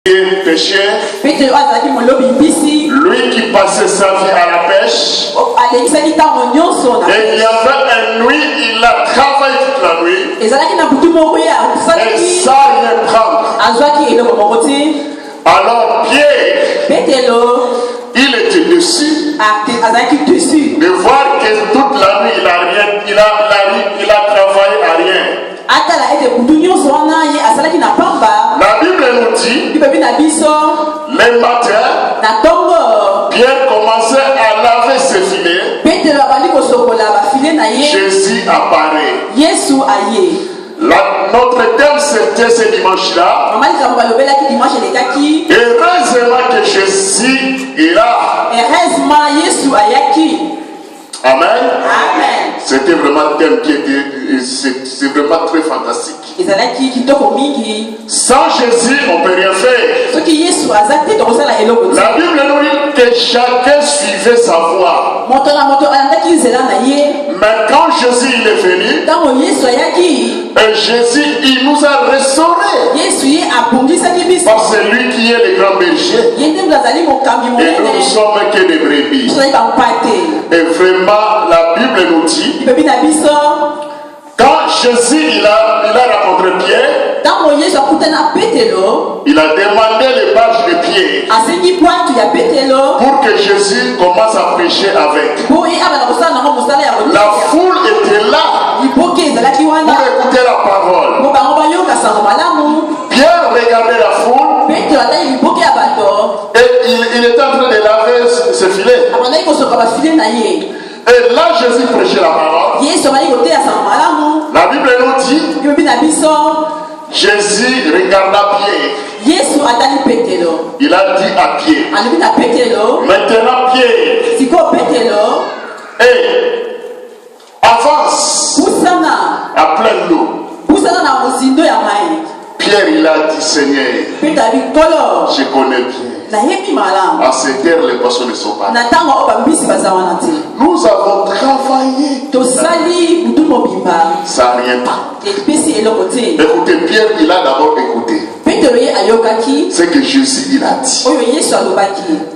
Pêcheur, lui qui passait sa vie à la pêche, et il y avait une nuit, il a travaillé toute la nuit, et ça rien prendre. Alors Pierre, il était dessus de voir que toute la nuit il a travaillé à rien. La Bible nous dit, le matin, Pierre commençait à laver ses filets. Jésus apparaît. Notre thème c'était ce dimanche-là. Heureusement que Jésus est là. Amen. C'était vraiment un thème qui était, c'est vraiment très fantastique. Sans Jésus, on ne peut rien faire. La Bible nous dit que chacun suivait sa voie. Mais quand Jésus il est venu, et Jésus il nous a restaurés. Parce que c'est lui qui est le grand berger. Et nous ne sommes que des brebis. Et vraiment, la Bible nous dit, quand Jésus il a rencontré Pierre, il a demandé les badges de Pierre pour que Jésus commence à prêcher avec. La foule était là pour écouter la parole. Pierre regardait la foule et il était en train de laver ses filets. Et là, Jésus prêchait la parole. La Bible nous dit, Jésus regarda Pierre. Il a dit à Pierre, maintenant Pierre, avance à pleine l'eau. Pierre il a dit, Seigneur, je connais bien. À cette terre, les poissons ne sont pas. Nous avons travaillé. Ça n'a rien pas. Écoutez, Pierre, il a d'abord écouté ce que Jésus il a dit.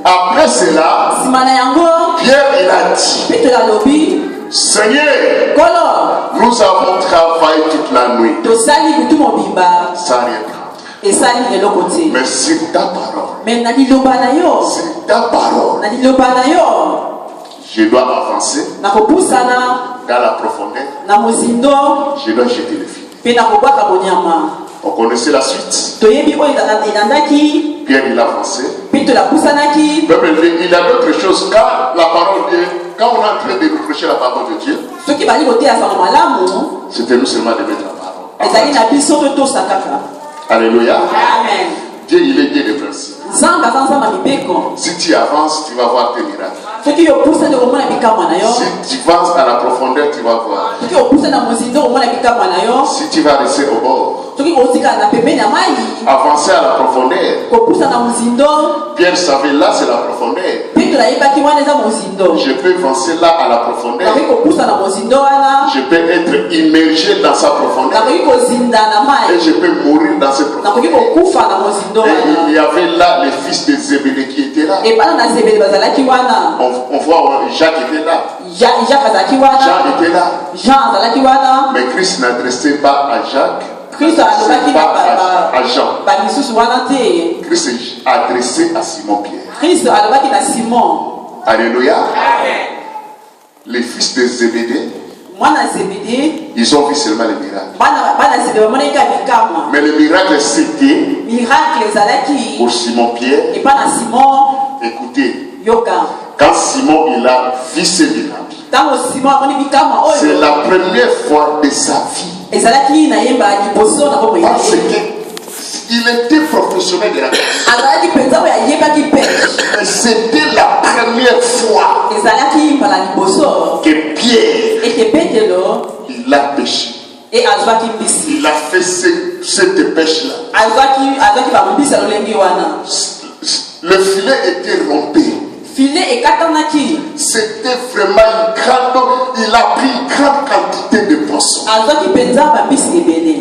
Après cela, Pierre il a dit, Seigneur, nous avons travaillé toute la nuit. Ça n'a rien pas. Mais c'est ta parole. C'est ta parole. Je dois avancer dans la profondeur. Je dois jeter le filet. On connaissait la suite. Pierre il a avancé. Il y a d'autres choses. Quand la parole de Dieu, quand on est en train de prêcher la parole de Dieu, c'était nous seulement de mettre la parole. Alléluia. Amen. Dieu il est Dieu de principe. Si tu avances, tu vas voir tes miracles. Si tu vas à la profondeur, tu vas voir. Si tu vas rester au bord, avancer à la profondeur. Pierre savait là c'est la profondeur. Je peux avancer là à la profondeur. Je peux être immergé dans sa profondeur. Et je peux mourir dans cette profondeur. Et il y avait là les fils de Zébédée qui étaient là. On voit Jacques était là. Jean était là. Mais Christ n'adressait pas à Jacques. Christ n'adressait pas à Jean. Christ adressé à Simon Pierre. Alléluia. Les fils de Zébédée, ils ont vu seulement les miracles. Mais le miracle c'était pour Simon Pierre. Écoutez, quand Simon il a vu ce miracle, c'est la première fois de sa vie. Parce qu'il était professionnel de la pêche. C'était la première fois que Pierre il a pêché. Il a fait cette pêche-là. Le filet était rompu. C'était vraiment une grande. Il a pris une grande quantité de poissons.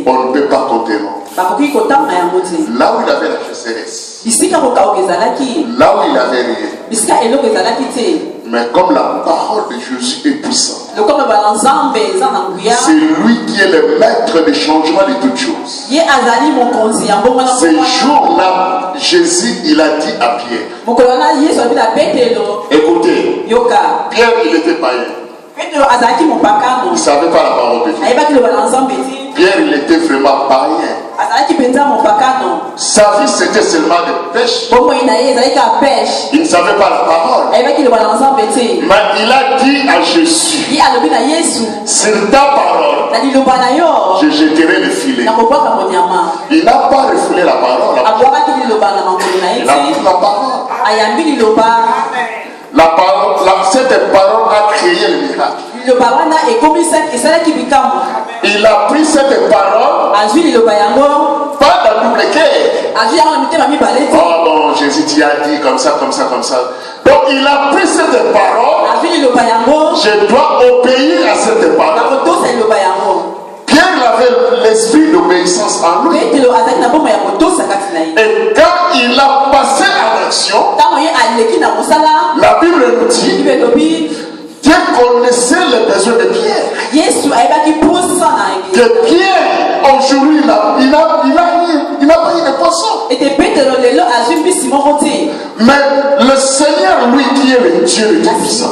On ne peut pas compter. Là où il avait la chasseresse, Là où il n'avait rien. Mais comme la parole de Jésus est puissante, c'est lui qui est le maître des changements de toutes choses. Ces jours-là, Jésus, il a dit à Pierre, écoutez, Pierre, il était païen. Il ne savait pas la parole de Dieu. Pierre, il était vraiment païen. Sa vie, c'était seulement de pêche. Il ne savait pas la parole. Mais il a dit à Jésus, sur ta parole, je jeterai le filet. Il n'a pas refoulé la parole. Il a pris la parole. Cette parole a créé le miracle. Il a pris cette parole, pas dans double cœur. Oh bon, Jésus t'y a dit comme ça, comme ça, comme ça. Donc il a pris cette parole. Je dois obéir à cette parole. Pierre avait l'esprit d'obéissance en lui. Et quand il a passé à l'action, la Bible nous dit Dieu connaissait les besoins de Pierre. Que Pierre, aujourd'hui, il n'a pas eu de poisson. Mais le Seigneur, lui, qui est le Dieu de Tout-Puissant,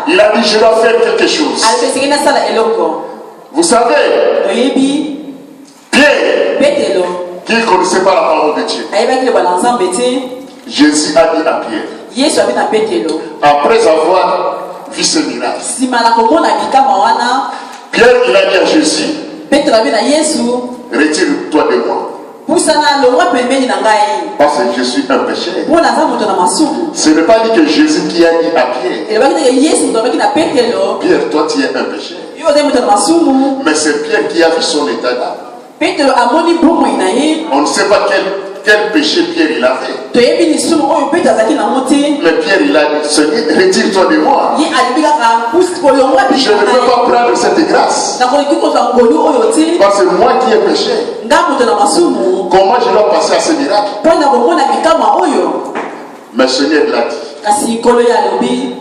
il a dit, je dois faire quelque chose. Vous savez, Pierre, qui ne connaissait pas la parole de Dieu, Jésus a dit à Pierre, après avoir vu ce miracle, Pierre, il a dit à Jésus, retire-toi de moi. Parce que je suis un pécheur. Ce n'est pas dit que Jésus qui a dit à Pierre, Pierre, toi tu es un pécheur. Mais c'est Pierre qui a vu son état d'âme. On ne sait pas quel péché Pierre il avait. Mais Pierre il a dit, Seigneur, retire-toi de moi. Je ne peux pas prendre cette grâce. Parce que moi qui ai péché, comment je dois passer à ce miracle? Mais Seigneur l'a dit.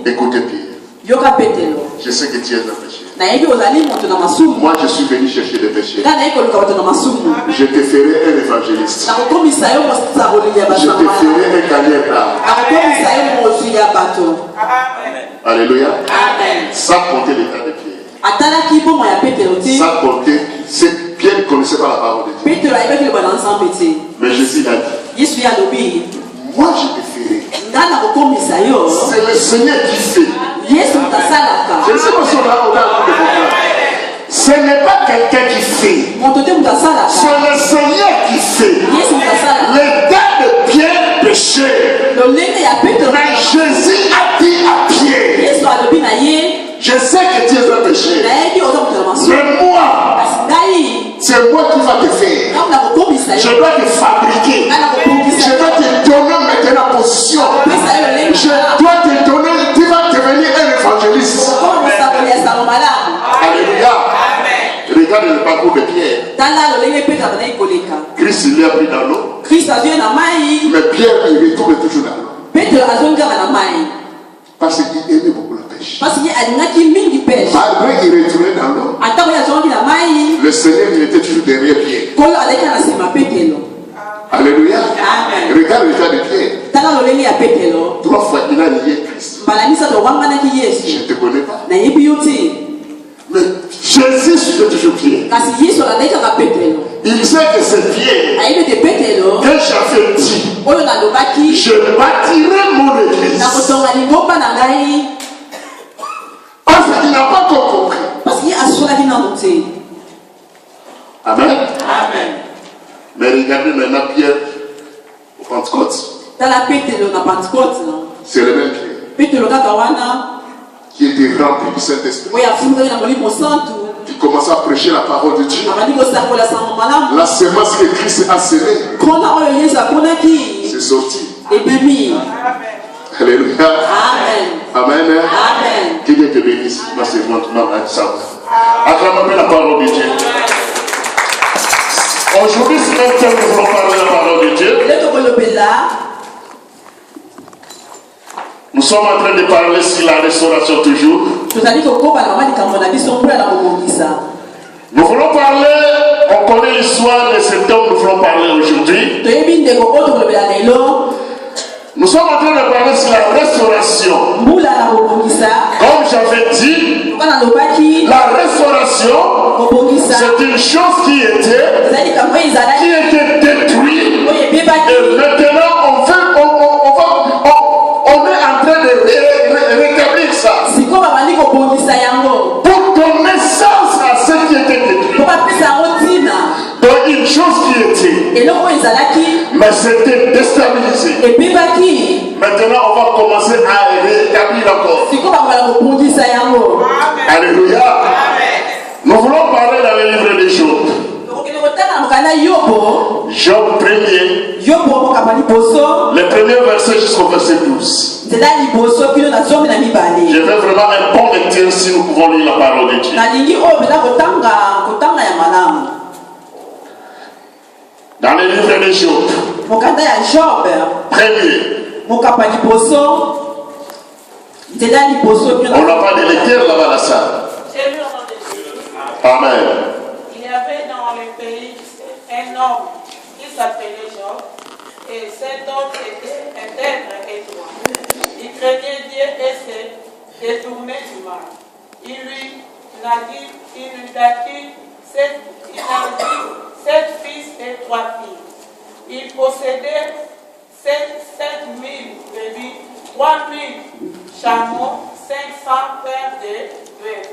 Écoutez Pierre, je sais que tu es un péché. Moi je suis venu chercher des péchés. Je te ferai un évangéliste. Je te ferai un carrière. Alléluia. Ça comptait l'état de Pierre. Ça comptait. Pierre ne connaissait pas la parole de Dieu. Mais Jésus l'a dit. Moi je te ferai. C'est le Seigneur qui fait. Je ne sais pas si on a ce n'est pas quelqu'un qui fait. C'est le Seigneur qui fait. L'état de Pierre péchait. Mais Jésus a dit à Pierre, je sais que tu es un péché. Mais moi, c'est moi qui va te faire. Je dois te fabriquer. Je dois te donner maintenant position. Je dois te donner, tu vas devenir un évangéliste. Alléluia. Regarde le parcours de Pierre. Christ lui a pris dans l'eau. Mais Pierre il retourne toujours dans l'eau. Parce qu'il aimait beaucoup la pêche. Malgré qu'il retournait dans l'eau, le Seigneur il était toujours derrière Pierre. Alléluia. Regarde l'état de Pierre. 3 fois il a lié Christ. Je ne te connais pas. Mais Jésus suivait toujours Pierre. Il sait que c'est Pierre que j'avais dit, je bâtirai mon église. Parce qu'il n'a pas encore compris. Amen. Mais regardez maintenant Pierre au Pentecôte. C'est le même Pierre qui était rempli du Saint-Esprit, qui commençait à prêcher la parole de Dieu. La semence que Christ a semée, c'est sorti. Alléluia. Amen. Que Dieu te bénisse. Acclamez la parole de Dieu. Aujourd'hui, c'est un thème que nous voulons parler de la parole parole de Dieu. Nous sommes en train de parler sur la restauration toujours. Nous voulons parler, on connaît l'histoire de cet homme, nous voulons parler aujourd'hui. Nous sommes en train de parler sur la restauration. Comme j'avais dit, la restauration, c'est une chose qui était détruite. Et maintenant, on est en train de rétablir ça. Pour donner sens à ce qui était détruit. Donc une chose qui était, mais c'était déstabilisé. Maintenant on va commencer à rétablir encore. Alléluia. Nous voulons parler dans le livre de Job. Job 1er. Le premier verset jusqu'au verset 12. Je veux vraiment un bon lecteur si nous pouvons lire la parole de Dieu. Dans le livre de Job. Premier. On n'a pas de lecteur là-bas dans la salle. Amen. Il y avait dans le pays un homme qui s'appelait Job, et cet homme était intègre et droit. Il craignait Dieu et se détournait du mal. Il lui naquit sept fils et 3 filles. Il possédait 7000 brebis, 3000 chameaux, 500 paires de bœufs,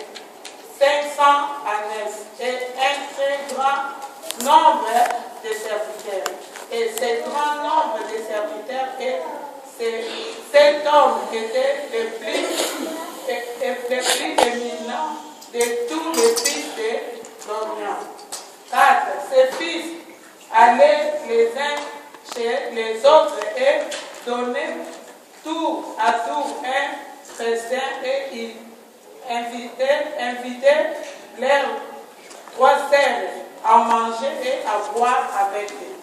500 ânes et un très grand nombre de serviteurs. Et ce grand nombre de serviteurs, cet homme était le plus éminent de tous les fils de l'Orient. 4. Ses fils allaient les uns chez les autres et donnaient tour à tour un festin, et ils invitaient leurs 3 sœurs à manger et à boire avec eux.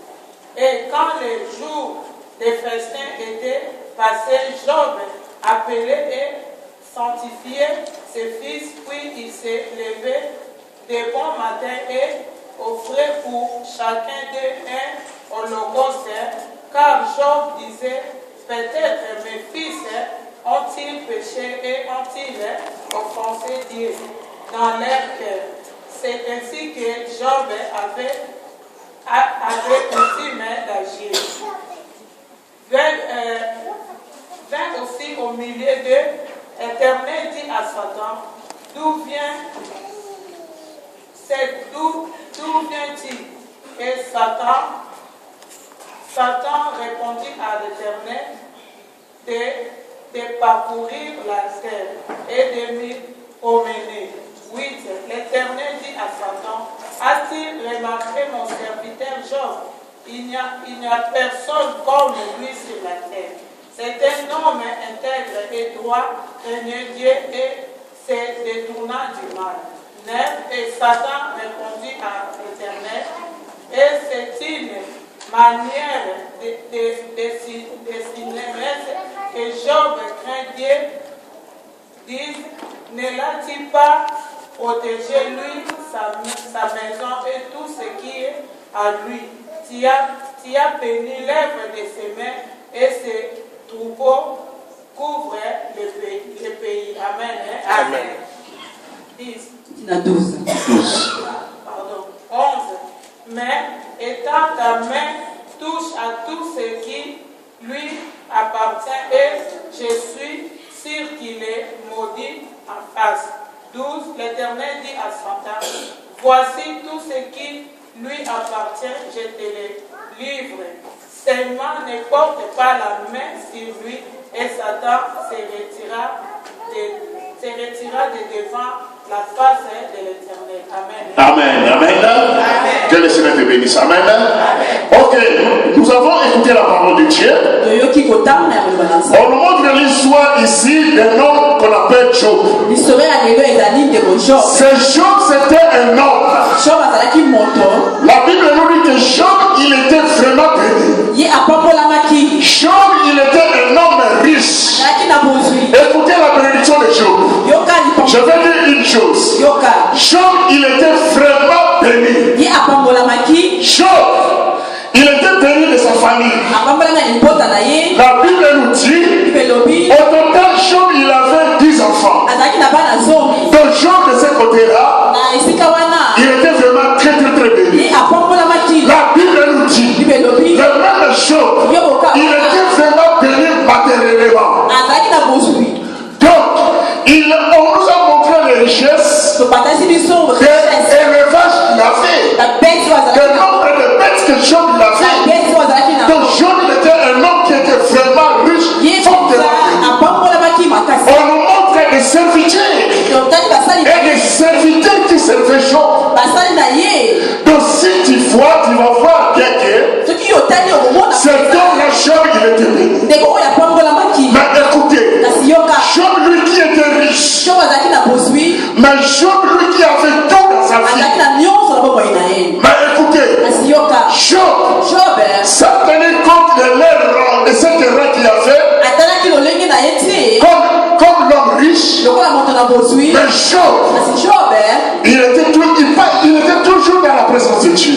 Et quand les jours des festins étaient passés, Job appelait et sanctifiait ses fils, puis il s'est levé de bon matin et offrait pour chacun d'eux un holocauste, car Job disait, peut-être mes fils ont-ils péché et ont-ils offensé Dieu dans leur cœur. C'est ainsi que Job avait coutume d'agir. Vint aussi au milieu d'eux, l'Éternel dit à Satan, d'où vient-il? Et Satan répondit à l'Éternel de parcourir la terre et de m'y promener. 8. L'Éternel dit à Satan, as-tu remarqué mon serviteur Job? Il n'y a personne comme lui sur la terre. C'est un homme intègre et droit, craignant Dieu et se détournant du mal. 9. Et Satan répondit à l'Éternel, et c'est une manière de signaler que Job craint Dieu. 10. Ne l'a-t-il pas protégé lui, sa maison et tout ce qui est à lui? Tu as béni l'œuvre de ses mains, et ses troupeaux couvrent le pays. Amen. Amen. 10. 12. Pardon. 11. Mais étant ta main touche à tout ce qui lui appartient, et je suis sûr qu'il est maudit en face. 12. L'Éternel dit à Satan, voici tout ce qui lui appartient, je te le livre. Seulement ne porte pas la main sur lui, et Satan se retira de devant la face de l'Éternel. Amen. Amen. Amen. Que le Seigneur te bénisse. Amen. Ok, nous avons écouté la parole de Dieu. On nous montre l'histoire ici d'un homme qu'on appelle Job. Ce Job, c'était un homme. La Bible nous dit que Job, il était vraiment béni. Job, il était un homme riche. Écoutez la bénédiction de Job. Je vais dire une chose. Job, il était vraiment béni. Job, il était béni de sa famille. La Bible nous dit, au total, Job, il avait 10 enfants. Donc Job, de ce côté-là, il était vraiment très béni. La Bible nous dit, le même Job, il était vraiment béni matériellement. Donc, on nous a montré les richesses, des élevages qu'il a fait, le nombre de bêtes que Job a fait. Donc Job était un homme qui était vraiment riche, on nous montre des serviteurs et des serviteurs qui servaient Job. Donc si tu vois, tu vas voir bien que cet homme-là, Job, il était béni. Mais écoutez, Job, lui qui était riche, mais Job, lui qui avait tout dans sa vie. Mais écoutez, Job, ça tenait compte de l'erreur, de cette erreur qu'il a fait, comme l'homme riche. Mais Job, il était toujours dans la présence de Dieu.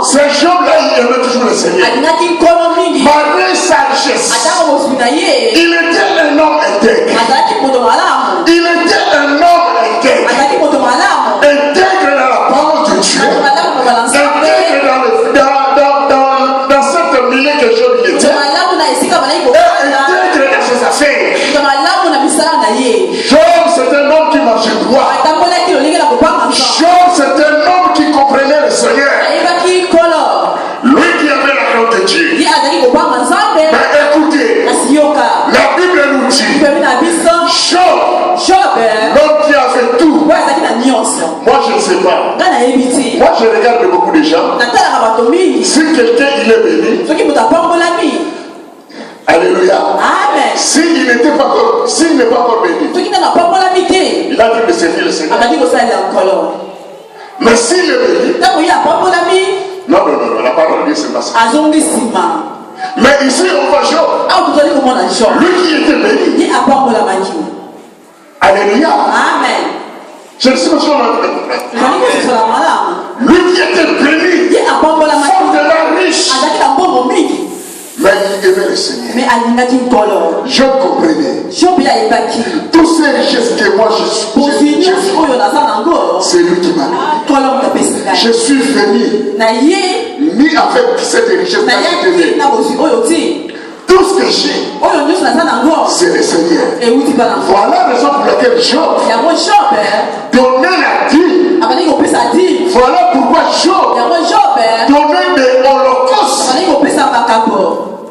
Ce Job-là, il aimait toujours le Seigneur. Malgré sa richesse, il était un homme intègre. Il était un homme intègre. Intègre dans la parole de Dieu. Intègre dans cette milieu que Job était. Intègre dans ses affaires. Job, c'est un homme qui marchait droit. Job, c'est un homme qui comprenait le Seigneur. Lui qui avait la crainte de Dieu. Mais écoutez, la Bible nous dit, Job, l'homme qui a fait tout. Moi, je ne sais pas. Moi, je regarde beaucoup de gens. Si quelqu'un il est béni, alléluia. Amen. S'il n'est pas encore béni, il a dû de servir le Seigneur. Mais s'il est béni, non, la parole de Dieu c'est pas ça. Mais ici on voit Job. Lui qui était béni. Alléluia. Amen. Je ne sais pas si on a vu. Lui qui était béni, fort de la riche. Mais il aimait le Seigneur. Je comprenais. Toutes ces richesses que moi je suis, c'est lui qui m'a donné. Je suis venu, ni avec cette richesse, tout ce que j'ai, c'est le Seigneur. Voilà la raison pour laquelle Job donnait la dîme. Voilà pourquoi Job donnait des holocaustes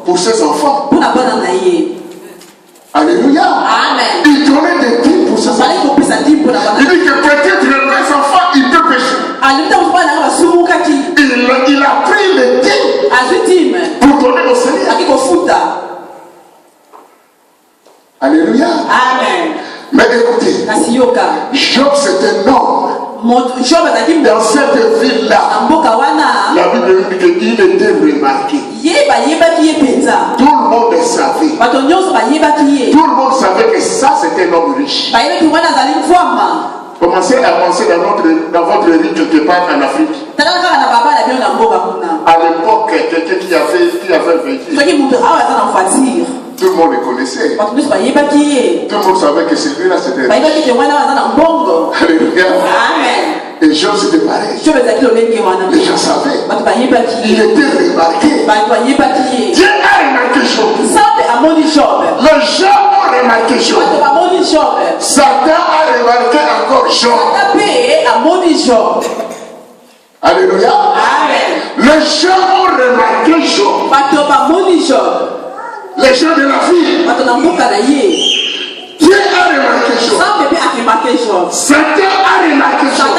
pour ses enfants. Alléluia. Amen. Il donnait des dîmes pour ses enfants. Il dit que peut-être le vrai enfant, il peut pécher. Il a pris les dîmes pour donner au Seigneur. Alléluia. Amen. Mais écoutez, Job c'est un homme. Dans cette ville-là, la Bible dit qu'il était remarqué. Tout le monde savait. Tout le monde savait que ça c'était un homme riche. Commencez à penser dans votre vie quelque part en Afrique. À l'époque, quelqu'un qui avait vécu. Tout le monde le connaissait. Tout le monde savait que celui-là c'était riche. Alléluia. Amen. Et Job c'était pareil. Les gens savaient. Il était remarqué. Dieu a remarqué Job. Les gens ont remarqué Job. Satan a remarqué encore Job. Alléluia. Amen. Les gens ont remarqué Job. Les gens de la vie. Dieu a remarqué Job. Satan a remarqué Job.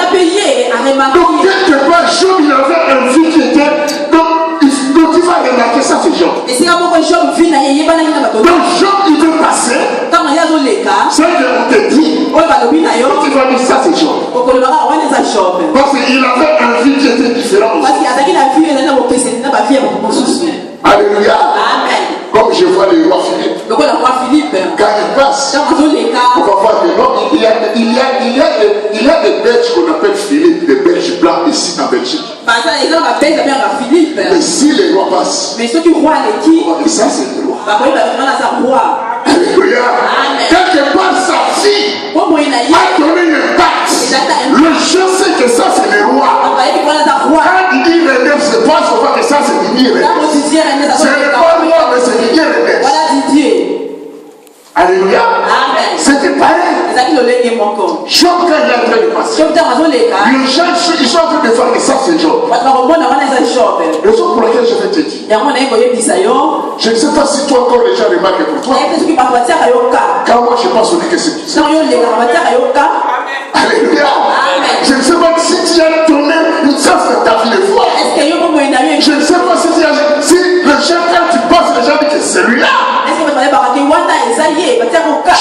Donc quelque part Job il avait un vie qui était. Donc il va remarquer ça c'est Job. Donc Job il veut passer. Ce qu'on te dit. tu vas dire ça c'est Job. Parce qu'il avait un vie qui était différent. Alléluia. Amen. Comme je vois le roi Philippe. Quand il passe, on va voir que non, il y a des Belges qu'on appelle Philippe, des Belges blancs ici en Belgique. Mais si les rois passent, ça c'est le roi. Alléluia. Quelque part sa fille a donné un impact. Le je sais que ça c'est le roi. Quand il dit René, c'est pas souvent que ça c'est Didier René. Ce n'est pas moi, mais c'est Didier René. Alléluia. C'était pareil. Job, quand il est en train de passer, les gens ils sont en train de faire que ça c'est Job. Raison pour laquelle je vais te dire. Je ne sais pas si toi encore les gens remarquent pour toi. Quand moi je pense au dit que c'est ça. Alléluia. Je ne sais pas si tu as donné une chance de ta vie de foi. Je ne sais pas si le chef quand tu passes, les gens disent que c'est celui-là.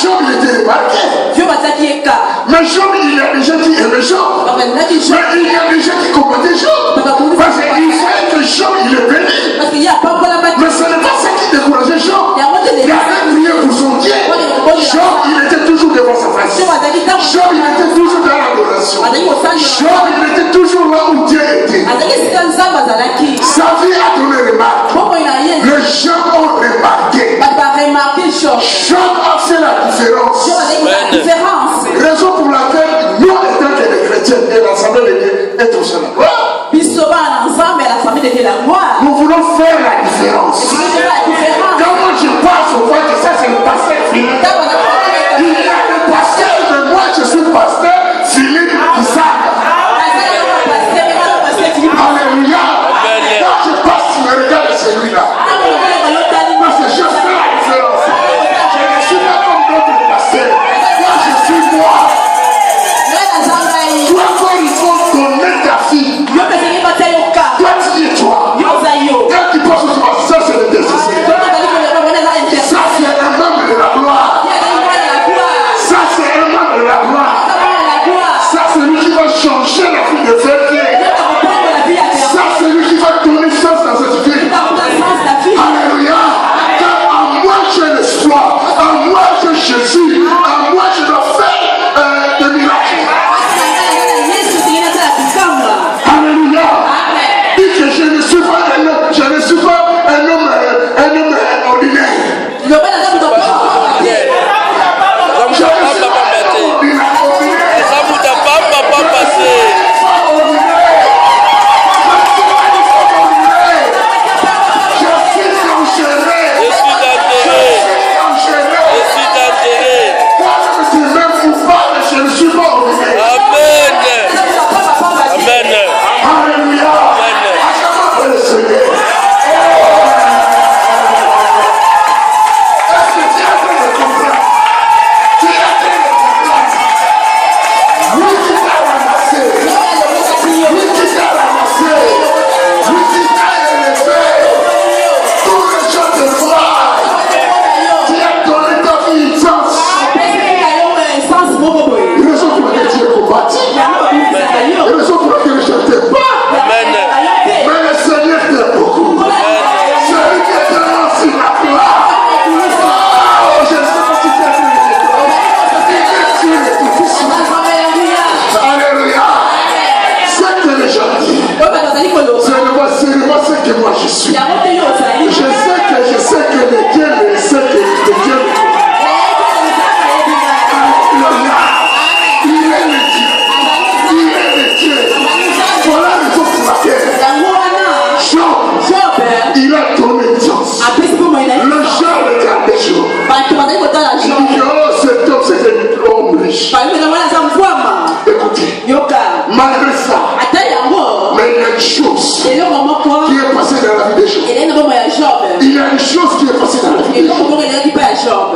Job il était remarqué. Mais Job il y a des gens qui aimaient Job. Mais il y a des gens qui combattaient Job. Parce qu'il fallait que Job il est béni. Mais ce n'est pas ça qui décourageait Job. Il avait prié pour son Dieu. Job il était toujours devant sa face. Job il était toujours dans l'adoration. Job il était toujours là où Dieu était. Sa vie a donné remarque. Les gens ont remarqué. Job a fait la différence. Raison pour laquelle nous étant que les chrétiens et l'Assemblée de Dieu est au Sénat. Nous voulons faire la différence. Quand moi je passe au fait que ça c'est le pasteur Philippe. Il y a le pasteur, mais moi je suis pasteur Philippe Isaac. Alléluia. Quand je passe, je me regarde celui-là. Parce que je fais la différence. Je ne suis pas comme d'autres pasteurs. Moi je suis moi. Toi encore il faut donner ta fille. Toi tu es toi. Quand tu passes au droit, ça c'est le destin. Ça c'est un membre de la gloire. Ça c'est un membre de la gloire. Ça c'est lui qui va changer la vie de vérité. Ça c'est lui qui va donner sens dans cette vie. Alléluia. Car en moi j'ai l'espoir. En moi j'ai Jésus. En moi je dois faire des miracles. Alléluia. Dis que je ne suis pas un homme. Je ne suis pas un homme ordinaire. Je ne suis pas un homme ordinaire.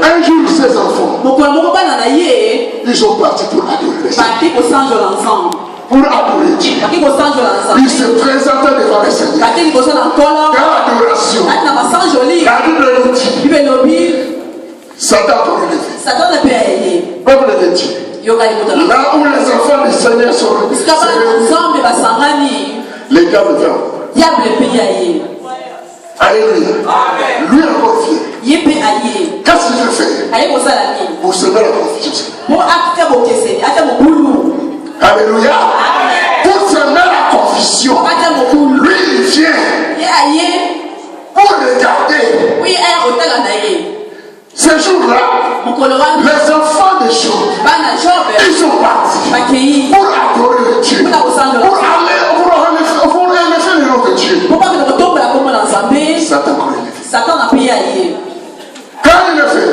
Un jour, ses enfants, ils sont partis pour adorer. Pour adorer Dieu. Ils se présentaient devant le Seigneur. Dans l'adoration, la Bible nous dit Satan peut relever. Peuple de Dieu. Là où les enfants du Seigneur sont les diables viennent. Alléluia. Lui encore fier. Qu'est-ce qu'il fait pour semer la confusion? Alléluia. Pour semer la confusion, lui il vient pour regarder. Ce jour-là, les enfants de Job, ils sont partis pour adorer le Dieu, pour aller faire le nom de Dieu. Satan a payé. Quand il le fait,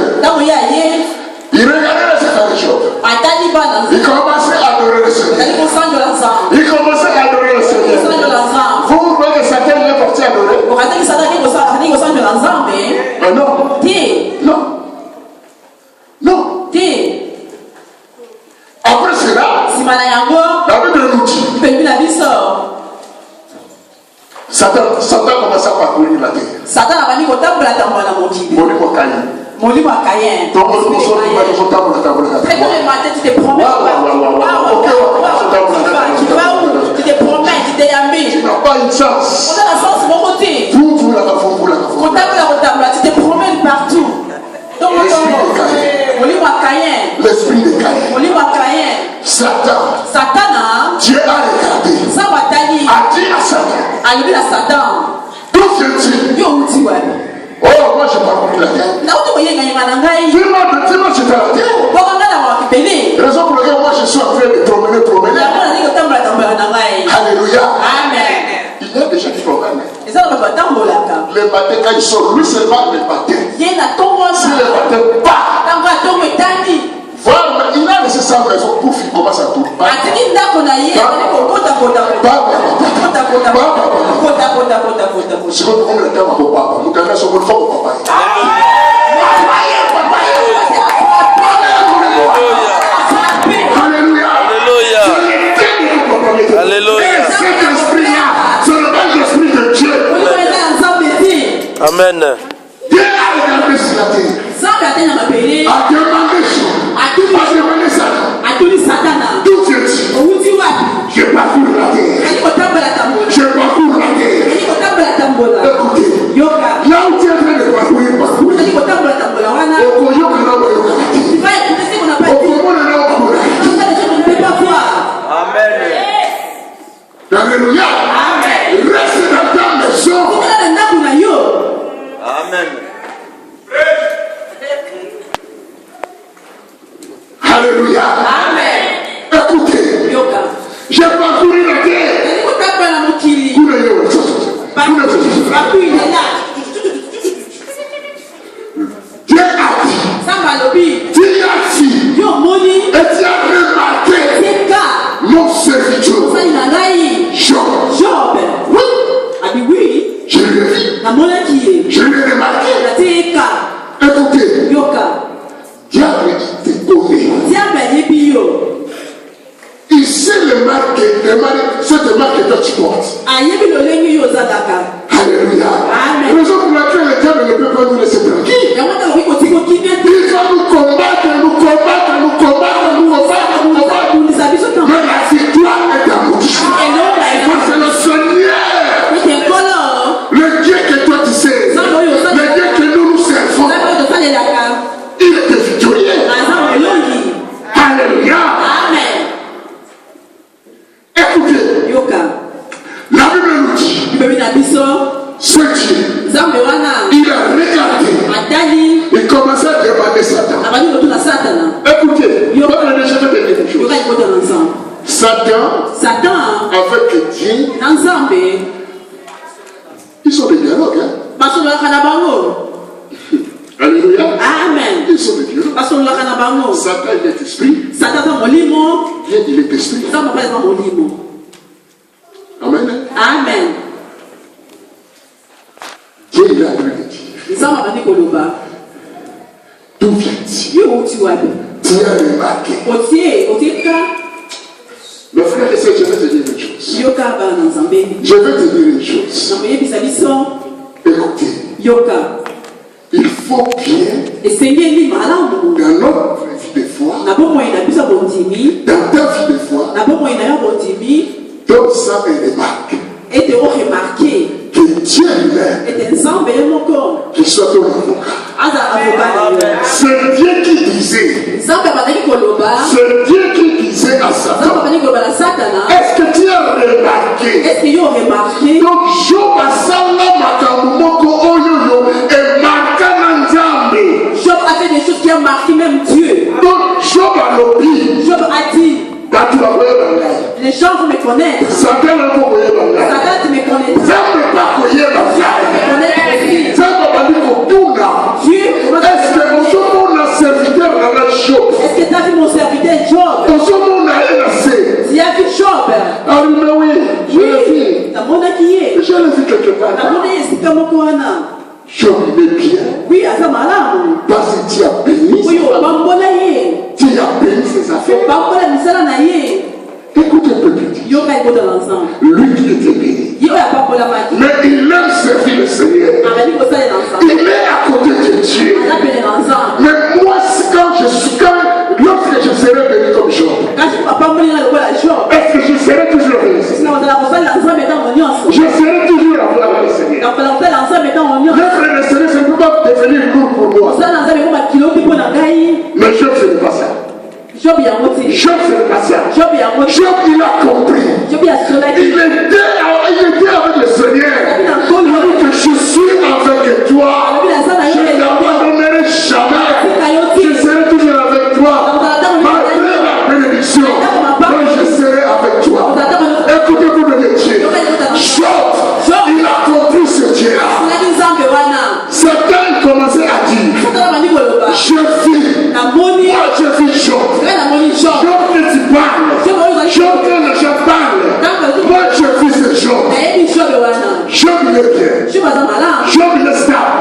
il regardait les enfants de Job. Il commençait à adorer le Seigneur. Vous voyez que Satan est parti adorer? Mais non. Non. Après cela, la Bible nous dit, Satan commence à parcourir la terre. Molimo Caïn. Donc, tu te promets. Tu te promets, tu t'es ami. Tu n'as pas une chance. On a la chance, mon côté. Tu te promènes partout. L'esprit de Caïn. Satan. Dieu a regardé. A dit à Satan. D'où viens-tu? Oh, moi je parcours la terre. Dis-moi, je fais la terre. Raison pour laquelle moi je suis en train de promener. Alléluia. Amen. Il y a déjà qui promènent. Le matin, quand ils sont, lui seulement le matin. Si le matin part, voilà, il a laissé sa raison pour qu'il commence à tourner. C'est comme le terme à mon papa. Nous devons se retrouver au papa. Alléluia. Alléluia. Et cet esprit-là, c'est le même esprit de Dieu. Amen. Dieu a regardé sur la terre. A demandé Satan. D'où viens-tu? Je parcours la terre. Écoutez, là où tu es en train de parcourir. Amen. Alléluia. Reste dans ta maison. Amen. Alléluia. Écoutez, j'ai parcouru la terre. Dieu a dit, tu as dit, et tu as remarqué mon serviteur Job. Oui, je l'ai vu, je l'ai remarqué. Écoutez, diable te connaît. Il sait le mal que cette marque que tu portes. Alléluia. Raison pour laquelle le diable ne peut pas nous laisser tranquille. Il va nous combattre. Mais la victoire est à nous. C'est le Seigneur. Le Dieu que toi tu sais. Le Dieu que nous servons. Il est victorieux. Alléluia. Écoutez, la Bible nous dit, ce Dieu, il a regardé, il commençait à demander Satan. Écoutez, je vais te dire quelque chose. Satan, avec Dieu, ils sont des dialogues. Alléluia. Amen. Ils sont des dialogues. Satan, il est esprit. Dieu, il est esprit. Amen. Dieu, il a lui dit. D'où viens-tu? Tu as remarqué. Mes frères et sœurs, je vais te dire une chose. Écoutez. Il faut bien, dans notre vie de foi, dans ta vie des fois, donne ça et remarque. Que Dieu lui-même, qu'il soit ton avocat. C'est Dieu qui disait, à Satan, est-ce que tu as remarqué? Donc Job a sala makamumoko oyoyo et marqué Nanzambe. Job a fait des choses qui ont marqué même Dieu. Donc Job a dit, les gens vont me connaître. Satan tu me connaîtras. Est-ce que tu as vu mon serviteur Job? Tu as vu Job? Oui, je l'ai vu. Je l'ai vu quelque part. Job est bien. Oui, à ça malade. Parce que tu as béni. Oui, tu as béni ses affaires. Écoute un peu plus. Lui qui était béni. Mais il aime servir le Seigneur. Il est à côté de Dieu. Mais moi, lorsque je serai béni comme Job, est-ce que je serai toujours béni? Je serai toujours à voir le Seigneur. Le frère de Seigneur, ça ne peut pas devenir lourd pour moi. Mais Job, ce n'est pas ça. Job, ce n'est pas ça. Job, il a compris. Il était avec le Seigneur. Que je suis avec toi. Je ne t'abandonnerai jamais. Je serai toujours avec toi. Malgré la bénédiction, moi je serai avec toi. Écoutez-vous de Dieu. Job, il a compris ce Dieu-là. Certains commençaient à dire, je vis. Moi je vis Job. Job que tu parles. Job que les gens parlent. Moi je vis ce Job. Job il est bien. Job il est stable.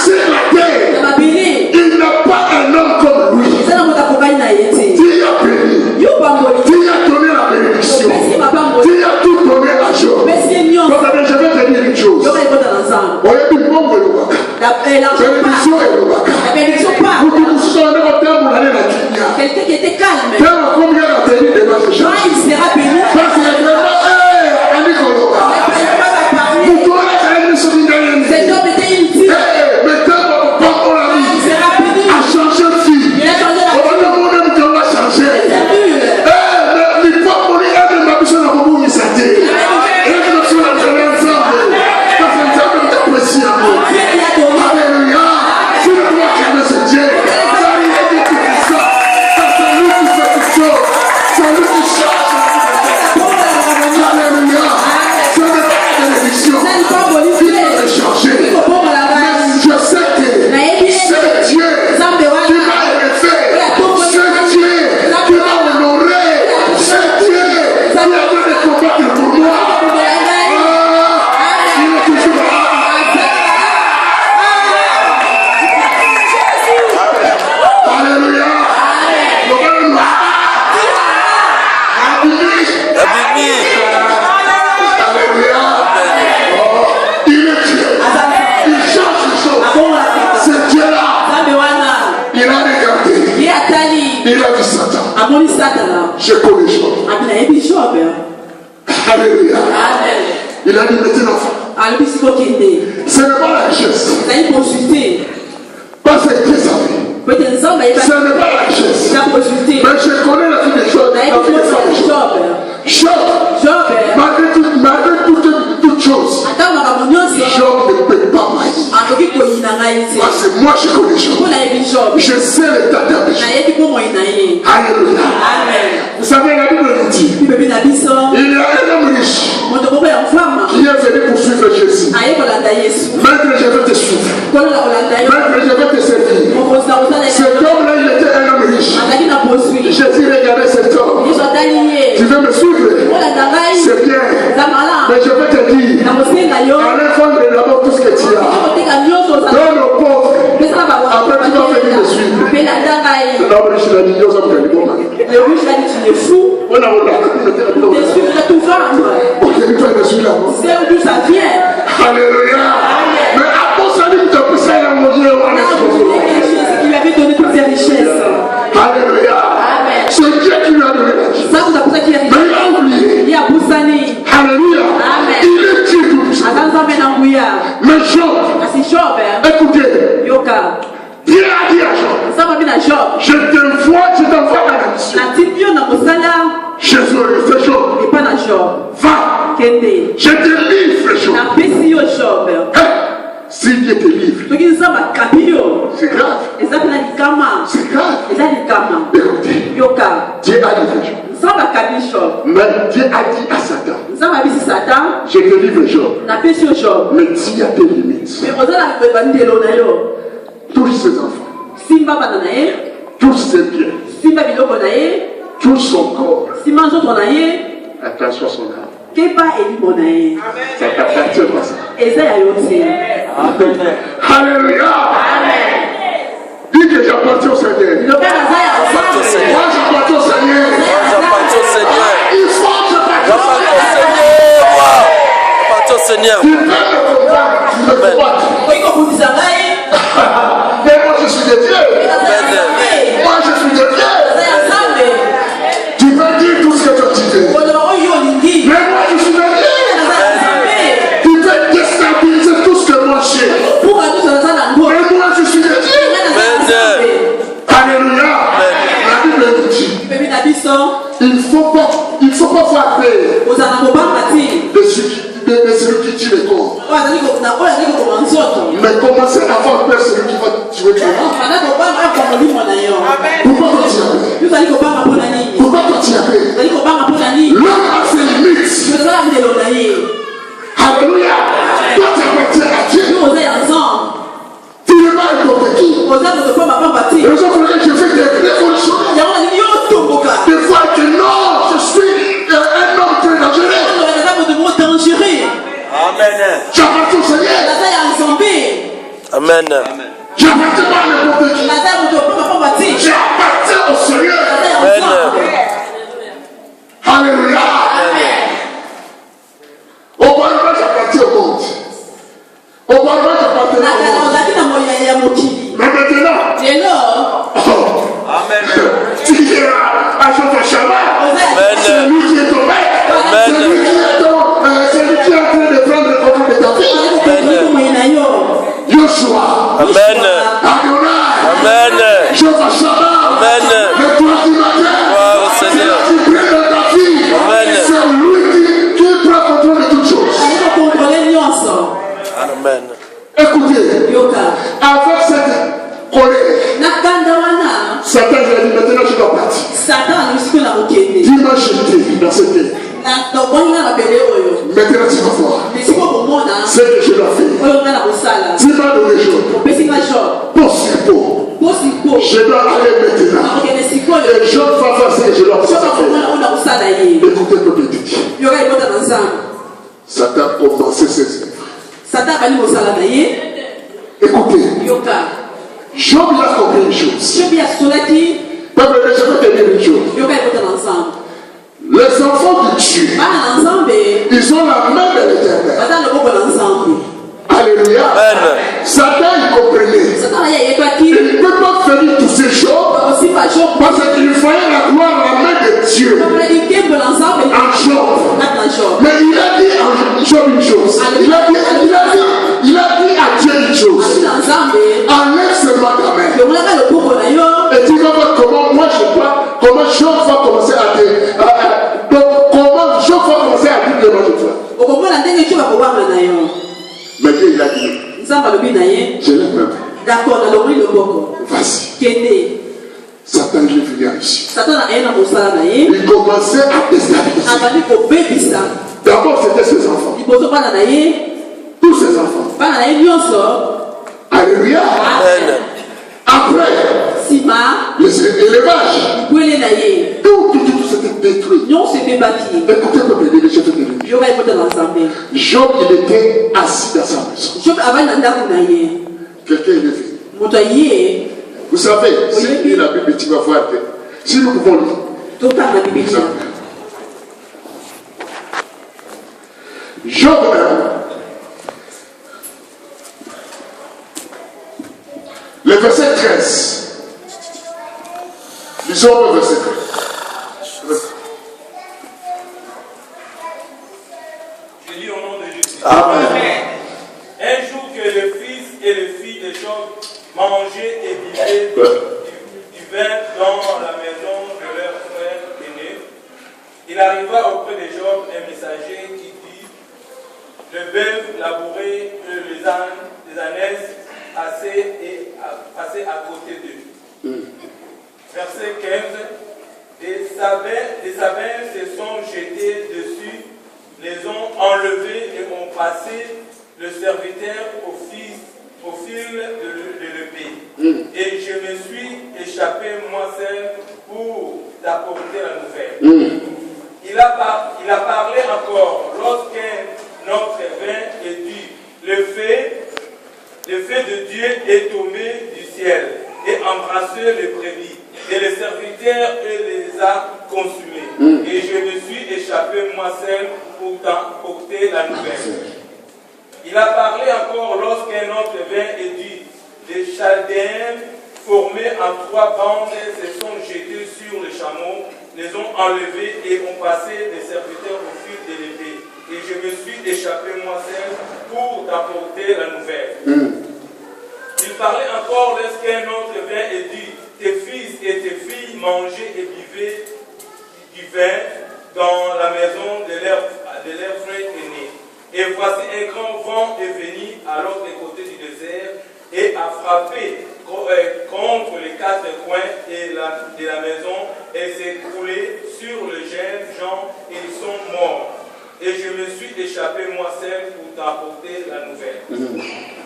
Sur la terre, il n'a pas un homme comme lui. Dieu a béni. Dieu a donné la bénédiction. Dieu a tout donné à Job. Donc je vais te dire une chose. On est du monde de l'Ouaka. La bénédiction est l'Ouaka. Vous vous souvenez au terme où l'année la Kenya. Quelqu'un qui était calme. Combien a tenu des matchs de chance? Il sera béni. Parce que vraiment, cet homme était une fille. mais quand on l'a vu, a changé de fille. Il a changé la fille. On a changé. Mais il faut qu'on ait un de ma mission à vous y santé. Et je suis là, je l'ai ensemble. Parce que ça me fait plaisir à vous. Alléluia. Si le roi qui aime ce Dieu, ça lui est dit tout ça. C'est lui qui fait tout ça. C'est lui qui change. Alléluia. Ce n'est pas la bénédiction. Changer. Mais je sais que c'est Dieu qui m'a élevé, c'est Dieu qui m'a honoré, c'est Dieu qui a donné combattre pour moi. Il est toujours là. Alléluia. Il a vu Satan. Je connais Job. Alléluia. Il a dit maintenant, ce n'est pas la richesse. Parce que Dieu savait. Ce n'est pas la richesse. Mais je connais la vie de Job. Job, malgré toutes choses, Job ne peut pas maïr. Parce que moi je connais Job. Je sais l'état d'âme. Alléluia. Vous savez, la Bible nous dit, il y a un homme riche qui est venu pour suivre Jésus. Maître, je vais te suivre. Maître, je vais te servir. Cet homme-là, il était un homme riche. Jésus regardait cet homme. Tu veux me suivre? C'est bien. Mais je vais te dire, allez vendre d'abord tout ce que tu as. Donne aux pauvres. Après tu vas venir me suivre. L'homme riche l'a dit, le riche l'a dit, tu es fou. Tu suivras tout vendre. C'est d'où ça vient. Alléluia. Mais après ça, il te pousse à la manger. Il lui avait donné toutes ses richesses. Alléluia. Écoutez. Dieu a dit à Job, je t'envoie à la mission. Jésus c'est Job. Va. Je te livre Job. Si Dieu te livre, c'est grave. C'est grave. Écoutez. Dieu a livré Job. Mais Dieu a dit à Satan, je te livre Job. Mais Dieu a des limites. Tous ses enfants, tous ses biens, tout son corps, attention à son âme. Ça t'appartient pas ça. Alléluia. Dis que j'appartiens au Seigneur. Moi j'appartiens au Seigneur. Il faut que j'appartiens au Seigneur. Tu peux me combattre. Mais moi je suis de Dieu. Moi je suis de Dieu. Tu peux dire tout ce que tu dis. Mais moi je suis de Dieu. Tu peux déstabiliser tout ce que moi j'ai. Mais moi je suis de Dieu. Alléluia. La Bible nous dit, il ne faut pas faire peur de celui qui tue les corps. Mais commencez à avoir peur de celui qui va tuer ton âme. Pourquoi continuer? Pourquoi continuer? L'homme a ses limites. Alléluia. Toi tu appartiens à Dieu. Tu n'es pas n'importe qui. Les gens connaissent que je fais des révolutions. Des fois que non, je suis un homme très dangereux. Amen. J'appartiens au Seigneur. Amen. J'appartiens pas à n'importe qui. J'appartiens au Seigneur. Amen. Alléluia. Au Parlement, j'appartiens au monde. Au Parlement, j'appartiens au monde. Mais maintenant, Amen. tu diras à Jean Chama, celui qui est tombé, celui qui est en train de prendre le contrôle de ta vie. Yoshua. Amen. Adonai. Amen. Jehovah Shammah. Amen. Le toi qui m'appelle. Gloire au Seigneur. Qui prend dans ta vie. Amen. C'est lui qui prend contrôle de toutes choses. Amen. Écoutez, avec cette colère, Satan lui a dit maintenant je dois partir. Dis-moi j'étais dans cette terre. Maintenant tu vas voir ce que je dois faire. Dis-moi le jour. Possible. Je dois aller maintenant. Et je vais faire ce que je dois faire. Écoutez comme il dit. Satan a commencé ses œuvres. Écoutez. Job a compris une chose. Peuple, je vais te dire une chose. Les enfants de Dieu, ils ont la main de l'Éternel. Alléluia. Amen. Satan, il comprenait. Il ne peut pas venir toucher Job parce qu'il fallait la gloire à la main de Dieu en Job. Mais il a dit à Job une chose. Il a dit à Dieu une chose. Enlève seulement ta main. Et dis-moi comment Job va commencer à dire. Comment Job va commencer à dire devant toi. Mais Dieu il a dit. Je l'aime même. Vas-y. Satan est venu ici. Il commençait à déstabiliser. D'abord c'était ses enfants. Tous ses enfants. Alléluia. Amen. Après, l'élevage, tout s'était détruit. Écoutez, peuple de Dieu, je te dis. Job, il était assis dans sa maison. Quelqu'un est levé. Vous savez, si tu lis la Bible, tu vas voir que si nous pouvons lire. Job, le verset 13. Lisons le verset 13. Je lis au nom de Jésus. Amen. Un jour que le Fils de Job mangeaient et buvaient du vin dans la maison de leur frère aîné. Il arriva auprès de Job un messager qui dit: le bœuf labouré et les ânesses passaient à côté d'eux. Verset 15. Des sabins se sont jetés dessus, les ont enlevés et ont passé le serviteur au fil de l'épée. Et je me suis échappé moi seul pour t'apporter la nouvelle. Il a parlé encore lorsqu'un autre vint et dit: le feu de Dieu est tombé du ciel et embrassé les brebis, et les serviteurs les a consumés. Et je me suis échappé moi seul pour t'apporter la nouvelle. Il a parlé encore lorsqu'un autre vint et dit: les Chaldéens formés en 3 bandes se sont jetés sur les chameaux, les ont enlevés et ont passé les serviteurs au fil de l'épée. Et je me suis échappé moi seul pour t'apporter la nouvelle. Il parlait encore lorsqu'un autre vint et dit: tes fils et tes filles mangeaient et buvaient du vin dans la maison de leur frère aîné. Et voici un grand vent est venu à l'autre côté du désert et a frappé contre les 4 coins de la maison et s'est écroulé sur les jeunes gens et ils sont morts. Et je me suis échappé moi seul pour t'apporter la nouvelle.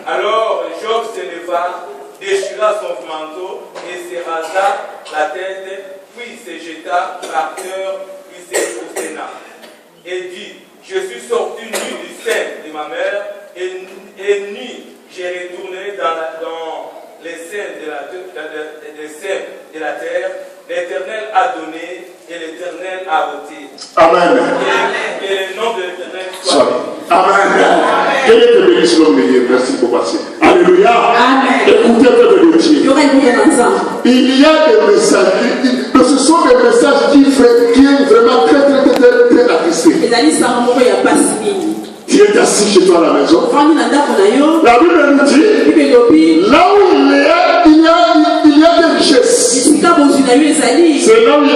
Alors Job se leva, déchira son manteau et se rasa la tête, puis se jeta par terre, puis se prosterna. Et dit: je suis sorti nu du sein de ma mère, et nu j'ai retourné dans les seins de la terre. L'Éternel a donné et l'Éternel a ôté. Amen. Et le nom de l'Éternel soit. Amen. Quel est le bénédiction de Dieu? Merci pour passer. Alléluia. Amen. Écoutez un peu de Dieu. Il y a des messages, ce sont des messages qui sont vraiment très attristés. Tu es assis chez toi à la maison. La Bible nous dit, là où il y a des richesses, c'est là où il y a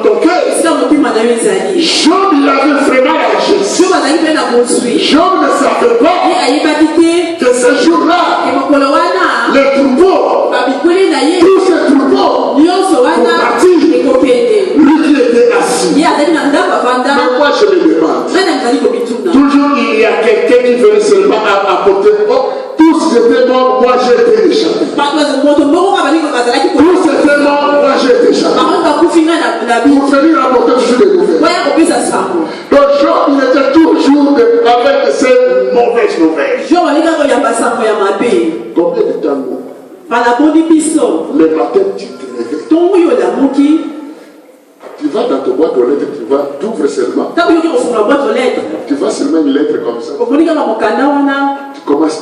ton cœur. Job, il avait vraiment la richesse. Job ne savait pas que ce jour-là, les troupeaux, tous ces troupeaux, vont partir. Lui qui était assis. Mais moi je me demande, toujours il y a quelqu'un qui venait seulement apporter. Tous étaient morts, moi j'ai été échappé. Tous étaient morts, moi j'ai été échappé. Pour venir apporter toujours des nouvelles. Donc Job, il était toujours avec ces mauvaises nouvelles. Combien de temps? Le matin, tu te réveilles. Tu vas dans ta boîte aux lettres, tu ouvres seulement. Tu vois seulement une lettre comme ça. Tu commences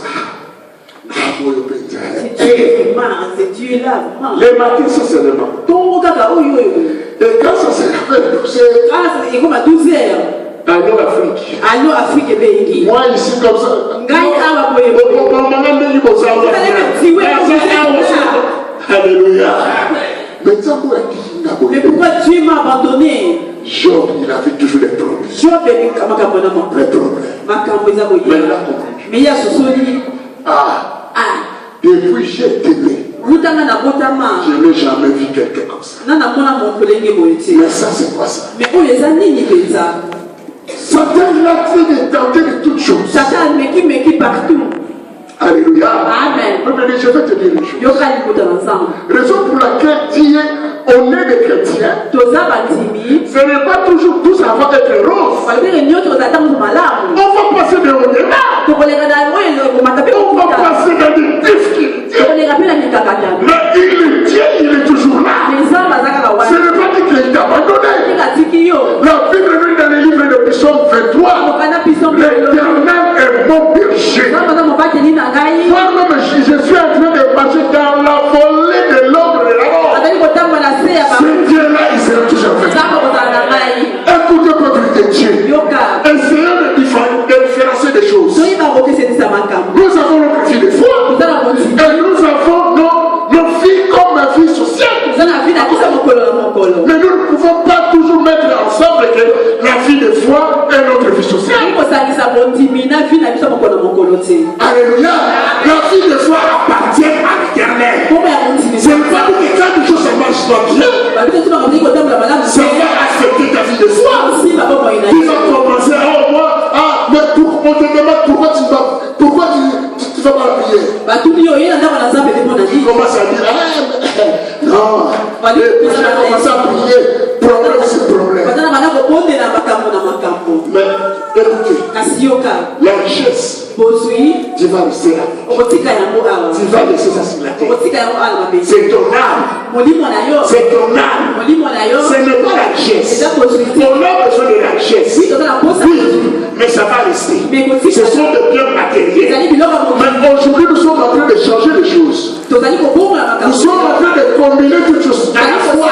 c'est Dieu là. Les matins, ça c'est le matin. Et quand ça s'est fait, comme à 12h. Allô Afrique. Moi ici comme ça. Alléluia. Mais pourquoi Dieu m'a abandonné? Job, il avait toujours des problèmes. Mais il y a ce soleil. Depuis j'ai t'aimé. Je n'ai jamais vu quelqu'un comme ça. Mais ça c'est quoi ça? Satan l'a fait de tenter de toutes choses. Satan me partout. Alléluia. Amen. Je vais te dire une chose. Raison pour laquelle Dieu, on est des chrétiens. Ce n'est pas toujours tout ça va être rose. On va passer de haut et bas. On va passer dans des difficultés. Mais Dieu, il est toujours là. Ce n'est pas dit qu'il t'a abandonné. La Bible nous dans le livre de Psaume 23. L'Éternel est mon berger. Moi-même, je suis en train de marcher dans la volée de l'ombre de la mort. Ce Dieu-là, il sera toujours avec. Écoutez, peuple de Dieu. Essayons de différencier des choses. Nous avons notre fille de sois bien, ça va affecter ta vie de foi. Tu vas commencer, mais on te demande pourquoi tu vas pas la prière. Tu commences à dire, non, et puis tu vas commencer à prier, problème c'est problème. Mais écoutez, la richesse, tu vas rester là. Tu vas laisser ça sur la terre. C'est ton âme. C'est ton âme. Ce n'est pas la richesse. On a besoin de la richesse. Oui, mais ça va rester. Ce sont des biens matériels. Mais aujourd'hui, nous sommes en train de changer les choses. Nous sommes en train de combiner toutes choses. À la fois,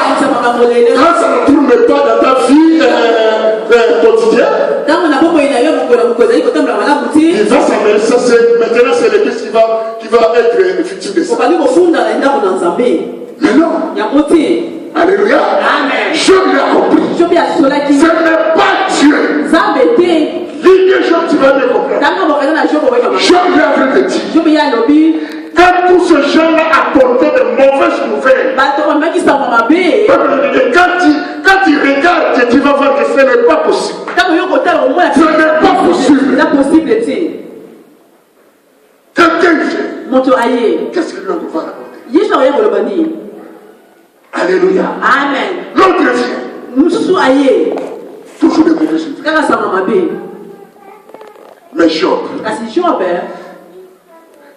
grâce à notre méthode dans ta vie quotidienne, il va s'amener. Maintenant, c'est l'église qui va être victime de ça. Mais non. Alléluia. Amen. Je l'ai compris. Ce n'est pas Dieu. L'idée, tu vas bien comprendre. Je l'ai avec te dire. Quand tous ces gens-là apportaient de mauvaises nouvelles, quand ils regardent, tu vas voir que ce n'est pas possible. Ce n'est pas possible. Quelqu'un vient. Qu'est-ce que lui on va raconter? Alléluia. Amen. L'autre vient. Toujours des mauvaises nouvelles. Mais Job,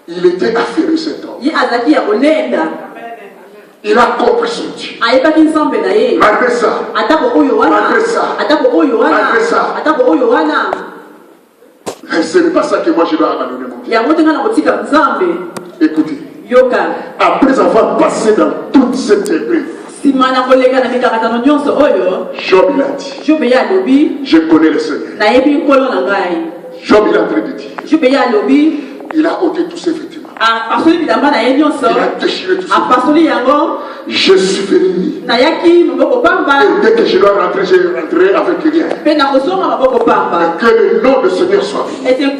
il était affairé cet homme. Il a compris son Dieu. Malgré ça. Mais ce n'est pas ça que moi je dois abandonner mon Dieu. Écoutez. Après avoir passé dans toute cette épreuve, Job il a dit, je connais le Seigneur. Job il a traité de dire, il a ôté tous ses vêtements. Il a déchiré tous ses vêtements. Je suis venu. Et dès que je dois rentrer, je rentrerai avec rien. Et que le nom du Seigneur soit béni.